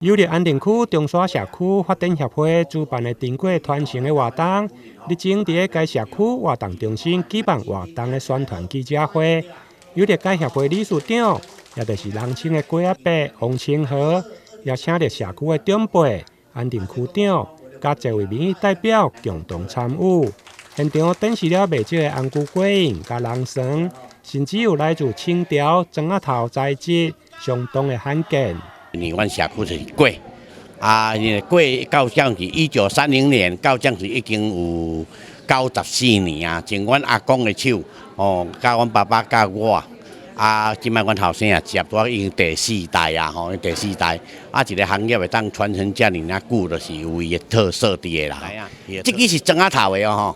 有利安定区中山社区发展协会主办的珍贵传承的活动，日前伫该社区活动中心举办活动的宣传记者会。有利该协会理事长，也就是人称的龟阿伯王清和，也请到社区的长辈、安定区长，甲一位民意代表共同参与。现场展示了未少的红菇粿印、甲人绳，甚至有来自清朝庄仔头材质，相当的罕见。阮社区就是粿，粿到这是1930年，到这是已经有94年啊。从阮阿公的手，甲阮爸爸甲我，即摆阮后生也接到已经第4代啊，第4代，一个行业会当传承遮尔久，就是有伊的特色伫个啦。这个是庄仔头的哦，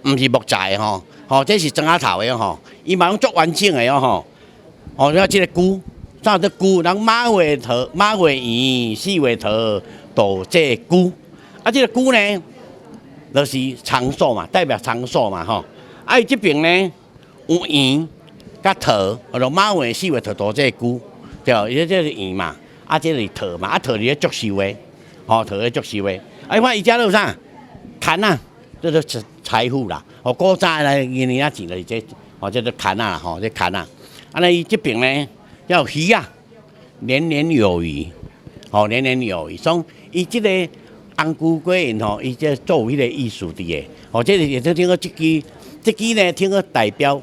毋是木材的这是庄仔头的哦，伊嘛拢足完整的哦，像这个菇。啥叫菇？人马尾头、马尾圆、四尾头，都这菇。这个菇呢，就是长寿嘛，代表长寿嘛伊这边呢有圆、甲头，就马尾、四尾头都这菇，对，伊这是圆嘛，这是头嘛，头咧足寿的，头咧足寿的。看伊遮都有啥？牵啊，这是财富啦。古早来年年钱就是这，这是牵啊啦，这牵啊。伊这边呢？要鱼啊，年年有余，年年有余。所以，伊这个红菇粿印伊这作为迄个艺术伫个，这也就听过这支呢，听过代表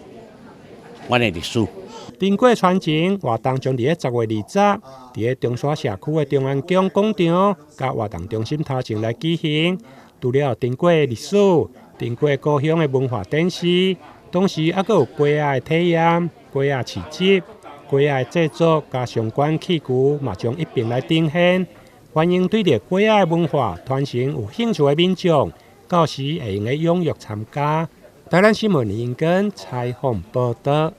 阮的历史。珍贵传承活动将伫10月20，伫中山社区的中安宫广场甲活动中心头前来举行。除了珍贵历史、珍贵故乡的文化展示，同时还佫有粿仔的体验、粿仔市集。粿仔制作加相关器具嘛，将一并来呈现。欢迎对着粿仔文化传承有兴趣的民众，到时会用来踊跃参加。台南新闻林根采访报道。